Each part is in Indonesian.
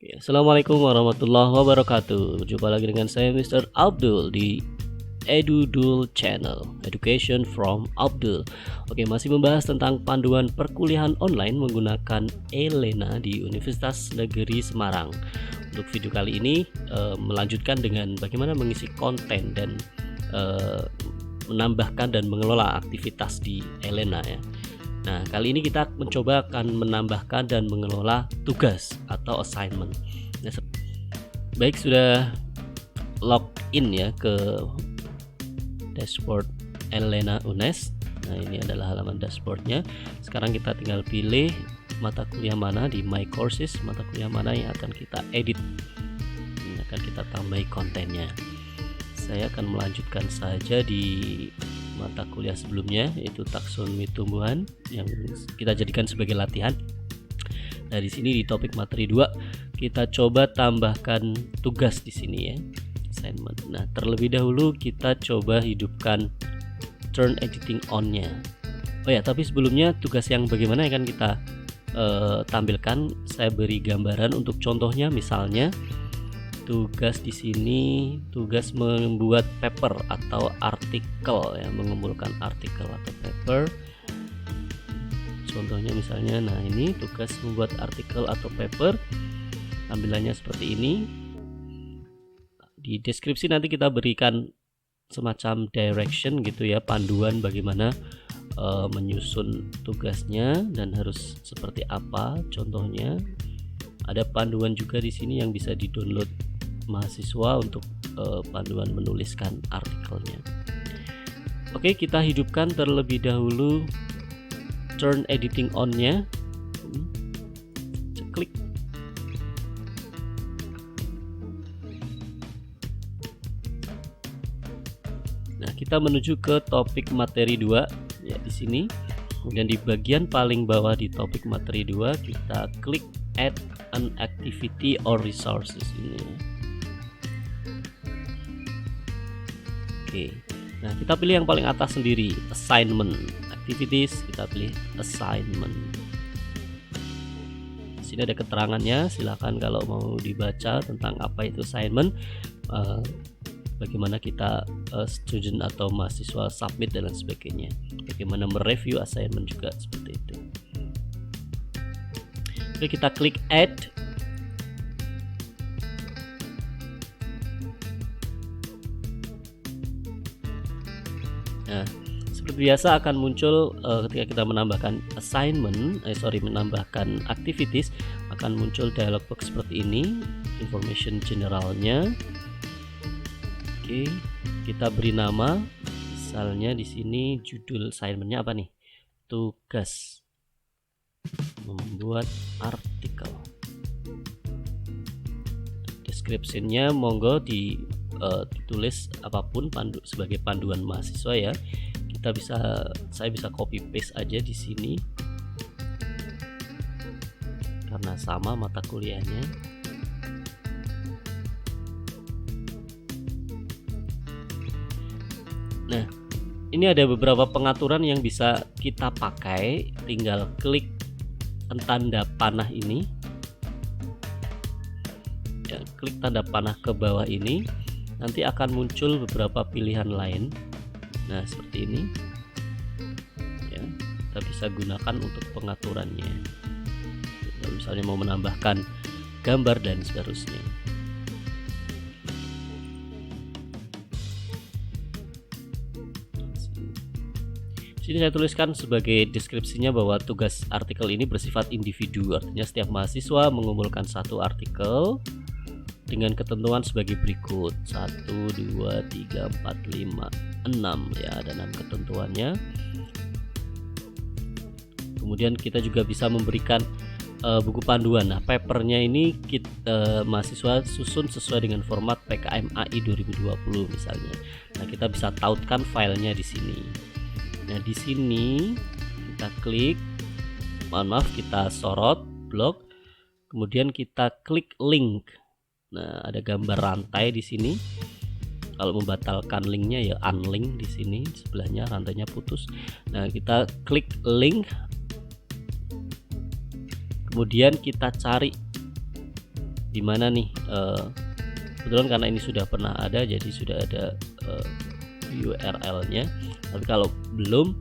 Assalamualaikum warahmatullahi wabarakatuh. Berjumpa lagi dengan saya Mr. Abdul di EduDul Channel, Education from Abdul. Oke, masih membahas tentang panduan perkuliahan online menggunakan Elena di Universitas Negeri Semarang. Untuk video kali ini melanjutkan dengan bagaimana mengisi konten dan menambahkan dan mengelola aktivitas di Elena ya. Nah, kali ini kita mencoba akan menambahkan dan mengelola tugas atau assignment. Nah, baik, sudah login ya ke dashboard Elena UNES. Nah, ini adalah halaman dashboardnya. Sekarang kita tinggal pilih mata kuliah mana di My Courses, mata kuliah mana yang akan kita edit. Ini akan kita tambahi kontennya. Saya akan melanjutkan saja di mata kuliah sebelumnya, yaitu taksonomi tumbuhan yang kita jadikan sebagai latihan. Nah, di sini di topik materi 2 kita coba tambahkan tugas di sini ya, assignment. Nah, terlebih dahulu kita coba hidupkan turn editing on-nya. Oh ya, tapi sebelumnya tugas yang bagaimana akan kita tampilkan, saya beri gambaran untuk contohnya. Misalnya tugas di sini, tugas membuat paper atau artikel ya, mengumpulkan artikel atau paper. Contohnya misalnya, nah ini tugas membuat artikel atau paper, tampilannya seperti ini. Di deskripsi nanti kita berikan semacam direction gitu ya, panduan bagaimana menyusun tugasnya dan harus seperti apa contohnya. Ada panduan juga di sini yang bisa di-download mahasiswa untuk panduan menuliskan artikelnya. Oke, kita hidupkan terlebih dahulu turn editing on-nya. Klik. Nah, kita menuju ke topik materi 2 ya di sini. Kemudian di bagian paling bawah di topik materi 2 kita klik add an activity or resources ini. Oke, nah kita pilih yang paling atas sendiri, assignment, activities, kita pilih assignment. Di sini ada keterangannya, silakan kalau mau dibaca tentang apa itu assignment, bagaimana kita student atau mahasiswa submit dan lain sebagainya, bagaimana mereview assignment juga seperti itu. Oke, kita klik add. Nah, seperti biasa akan muncul ketika kita menambahkan menambahkan activities, akan muncul dialog box seperti ini, information generalnya. Oke, kita beri nama, misalnya di sini judul assignmentnya apa nih? Tugas membuat artikel. Description-nya monggo ditulis apapun sebagai panduan mahasiswa ya. Saya bisa copy paste aja di sini karena sama mata kuliahnya. Nah, ini ada beberapa pengaturan yang bisa kita pakai, tinggal klik tanda panah ini ya, klik tanda panah ke bawah ini, nanti akan muncul beberapa pilihan lain. Nah, seperti ini ya, kita bisa gunakan untuk pengaturannya. Misalnya mau menambahkan gambar dan seterusnya. Sini saya tuliskan sebagai deskripsinya bahwa tugas artikel ini bersifat individu, artinya setiap mahasiswa mengumpulkan satu artikel dengan ketentuan sebagai berikut: 1, 2, 3, 4, 5, 6 ya, ada 6 ketentuannya. Kemudian kita juga bisa memberikan buku panduan. Nah, papernya ini mahasiswa susun sesuai dengan format PKMAI 2020 misalnya. Nah, kita bisa tautkan filenya di sini. Nah, di sini kita klik, kita sorot blok, kemudian kita klik link. Nah, ada gambar rantai di sini. Kalau membatalkan linknya ya unlink di sini, sebelahnya rantainya putus. Nah, kita klik link, kemudian kita cari di mana nih, kebetulan karena ini sudah pernah ada, jadi sudah ada URL-nya. Tapi kalau belum,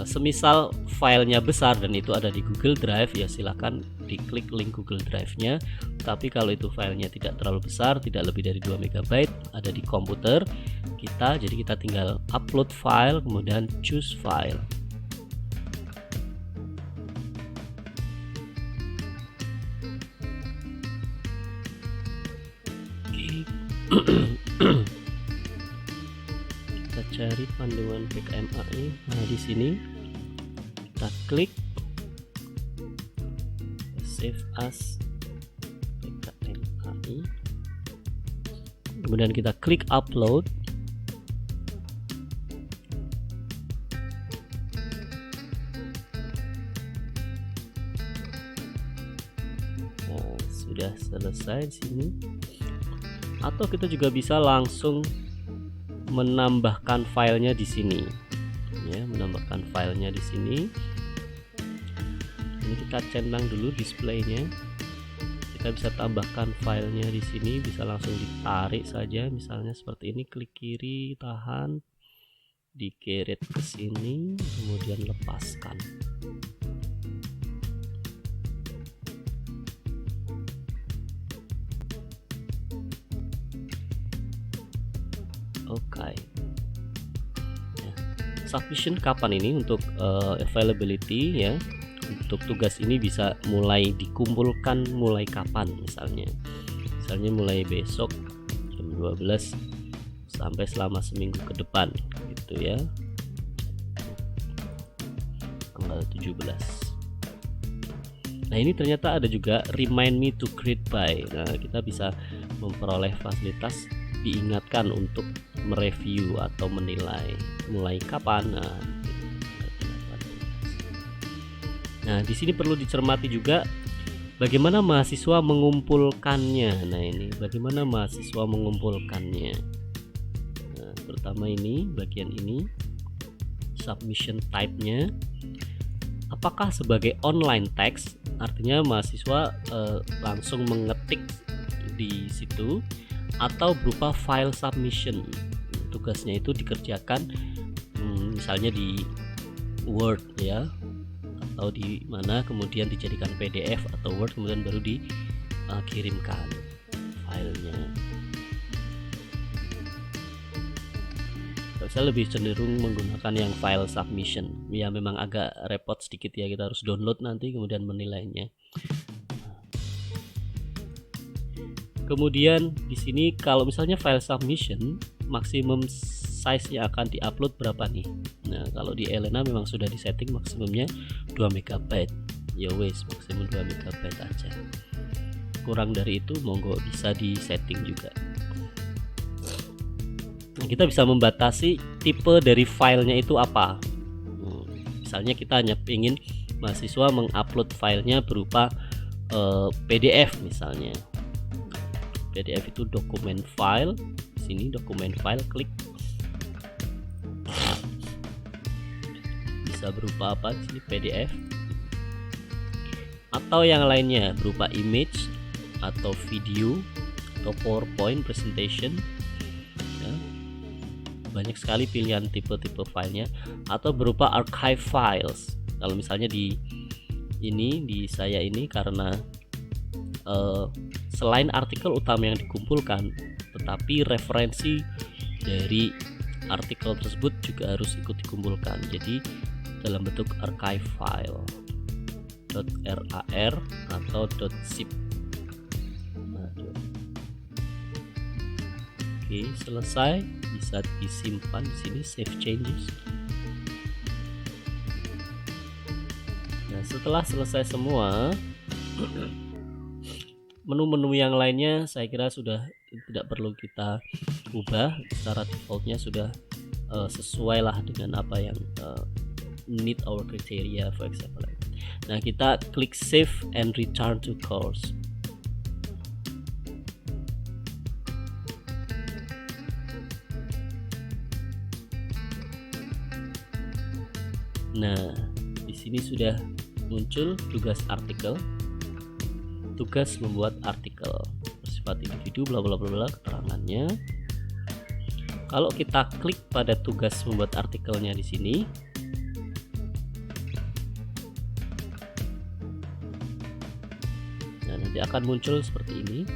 semisal filenya besar dan itu ada di Google Drive, ya silahkan diklik link Google Drive-nya. Tapi kalau itu filenya tidak terlalu besar, tidak lebih dari 2 MB, ada di komputer kita, jadi kita tinggal upload file, kemudian choose file. Kita cari panduan PKMAI. Nah, di sini kita klik save as PKMAI, kemudian kita klik upload. Nah, sudah selesai di sini. Atau kita juga bisa langsung menambahkan filenya di sini, ya, menambahkan filenya di sini. Ini kita centang dulu displaynya. Kita bisa tambahkan filenya di sini, bisa langsung ditarik saja, misalnya seperti ini. Klik kiri, tahan, digeret ke sini, kemudian lepaskan. Oke. Ya. Submission kapan ini untuk availability, ya. Untuk tugas ini bisa mulai dikumpulkan mulai kapan, misalnya mulai besok jam 12 sampai selama seminggu ke depan gitu ya, tanggal 17. Nah, ini ternyata ada juga remind me to create by. Nah, kita bisa memperoleh fasilitas diingatkan untuk mereview atau menilai mulai kapan. Nah, di sini perlu dicermati juga bagaimana mahasiswa mengumpulkannya. Nah, ini bagaimana mahasiswa mengumpulkannya. Nah, pertama ini bagian ini submission type-nya. Apakah sebagai online text, artinya mahasiswa langsung mengetik di situ, atau berupa file submission. Tugasnya itu dikerjakan misalnya di Word, ya, atau di mana kemudian dijadikan PDF atau Word, kemudian baru dikirimkan filenya. Saya lebih cenderung menggunakan yang file submission. Ya, memang agak repot sedikit ya, kita harus download nanti kemudian menilainya. Kemudian di sini kalau misalnya file submission, maksimum size yang akan diupload berapa nih? Nah, kalau di Elena memang sudah disetting maksimumnya 2 MB. Ya wes, maksimum 2 MB aja. Kurang dari itu monggo bisa disetting juga. Nah, kita bisa membatasi tipe dari filenya itu apa. Misalnya kita hanya ingin mahasiswa mengupload filenya berupa PDF misalnya. PDF itu dokumen file. Di sini dokumen file, klik. Bisa berupa apa? Di sini PDF. Atau yang lainnya berupa image atau video atau PowerPoint presentation. Ya. Banyak sekali pilihan tipe-tipe filenya, atau berupa archive files. Kalau misalnya di saya ini karena selain artikel utama yang dikumpulkan, tetapi referensi dari artikel tersebut juga harus ikut dikumpulkan. Jadi dalam bentuk archive file .rar atau .zip. Oke, selesai, bisa disimpan di sini, save changes. Nah, setelah selesai semua, menu-menu yang lainnya saya kira sudah tidak perlu kita ubah. Secara defaultnya sudah sesuai lah dengan apa yang meet our criteria, for example. Nah, kita klik save and return to course. Nah, di sini sudah muncul tugas artikel. tugas membuat artikel bersifat individu bla bla bla bla keterangannya. Kalau kita klik pada tugas membuat artikelnya di sini, nah nanti akan muncul seperti ini.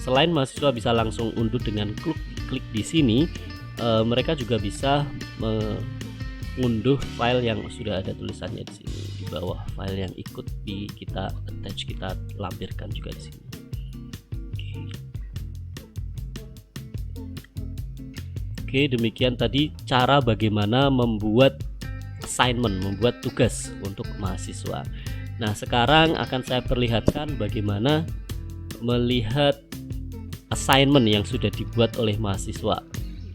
Selain mahasiswa bisa langsung unduh dengan klik di sini, mereka juga bisa mengunduh file yang sudah ada tulisannya di sini di bawah, file yang ikut kita attach, kita lampirkan juga di sini. Oke, demikian tadi cara bagaimana membuat assignment, membuat tugas untuk mahasiswa. Nah, sekarang akan saya perlihatkan bagaimana melihat assignment yang sudah dibuat oleh mahasiswa.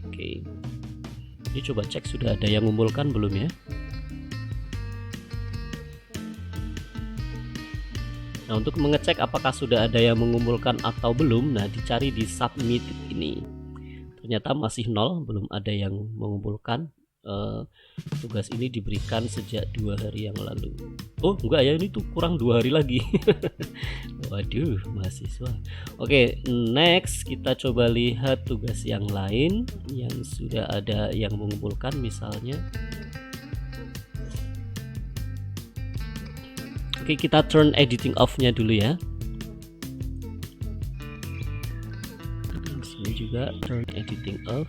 Oke, ini coba cek sudah ada yang mengumpulkan belum ya. Nah, untuk mengecek apakah sudah ada yang mengumpulkan atau belum, nah dicari di submitted ini. Ternyata masih 0, belum ada yang mengumpulkan. Tugas ini diberikan sejak 2 hari yang lalu. Oh enggak ya, ini tuh kurang 2 hari lagi. Waduh, mahasiswa. Oke, next kita coba lihat tugas yang lain yang sudah ada yang mengumpulkan. Misalnya, oke, kita turn editing off-nya dulu ya. Di sini juga turn editing off.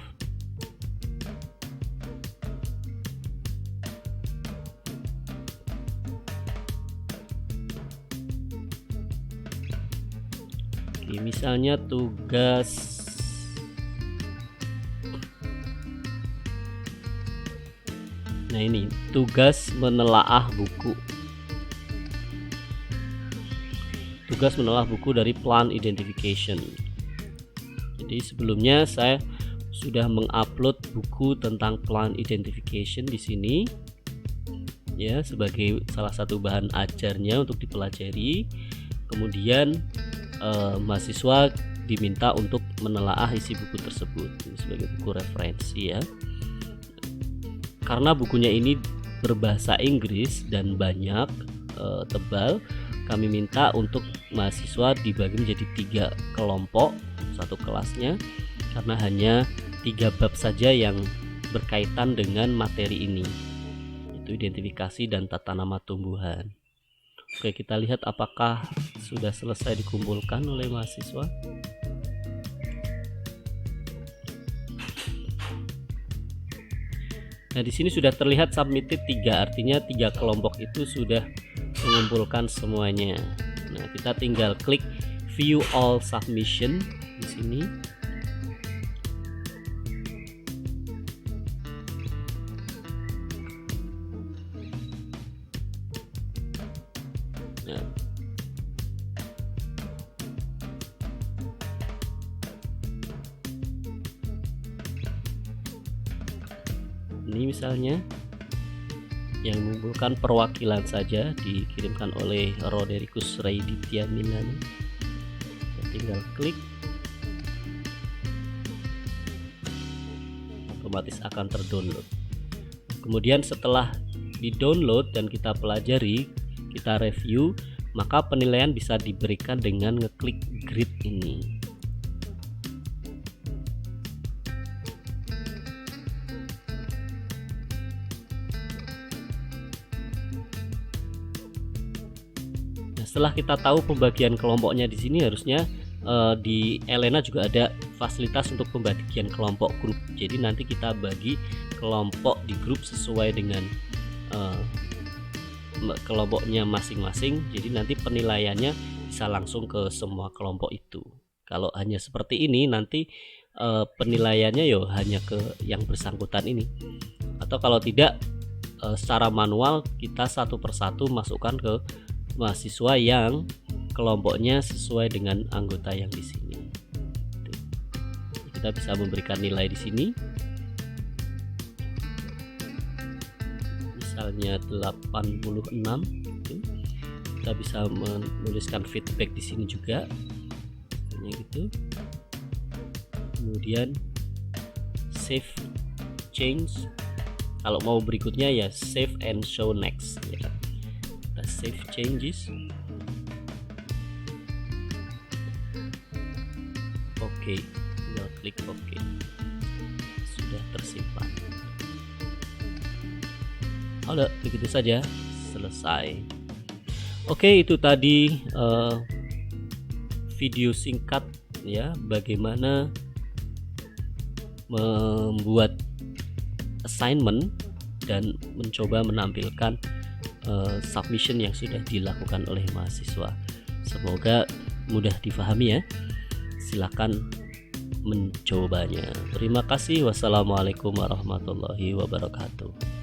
Misalnya tugas ini tugas menelaah buku. Tugas menelaah buku dari Plant Identification. Jadi sebelumnya saya sudah mengupload buku tentang Plant Identification di sini ya, sebagai salah satu bahan ajarnya untuk dipelajari. Kemudian mahasiswa diminta untuk menelaah isi buku tersebut sebagai buku referensi ya. Karena bukunya ini berbahasa Inggris dan banyak, tebal, kami minta untuk mahasiswa dibagi menjadi 3 kelompok satu kelasnya, karena hanya 3 bab saja yang berkaitan dengan materi ini, yaitu identifikasi dan tata nama tumbuhan. Oke, kita lihat apakah sudah selesai dikumpulkan oleh mahasiswa. Nah, di sini sudah terlihat submitted 3, artinya 3 kelompok itu sudah mengumpulkan semuanya. Nah, kita tinggal klik view all submission di sini. Nah, ini misalnya yang mengumpulkan perwakilan saja dikirimkan oleh Rodericus Raiditya Milani. Tinggal klik, otomatis akan terdownload. Kemudian setelah di-download dan kita pelajari, kita review, maka penilaian bisa diberikan dengan ngeklik grade ini. Setelah kita tahu pembagian kelompoknya di sini, harusnya di Elena juga ada fasilitas untuk pembagian kelompok grup. Jadi nanti kita bagi kelompok di grup sesuai dengan kelompoknya masing-masing. Jadi nanti penilaiannya bisa langsung ke semua kelompok itu. Kalau hanya seperti ini, nanti penilaiannya hanya ke yang bersangkutan ini. Atau kalau tidak, secara manual kita satu persatu masukkan ke mahasiswa yang kelompoknya sesuai dengan anggota yang di sini. Kita bisa memberikan nilai di sini. Misalnya 86 gitu. Kita bisa menuliskan feedback di sini juga. Gitu. Kemudian save change. Kalau mau berikutnya ya save and show next ya. Save changes. OK, tinggal klik OK. Sudah tersimpan. Udah, begitu saja, selesai. Oke, itu tadi video singkat ya, bagaimana membuat assignment dan mencoba menampilkan submission yang sudah dilakukan oleh mahasiswa. Semoga mudah difahami ya. Silakan mencobanya. Terima kasih. Wassalamualaikum warahmatullahi wabarakatuh.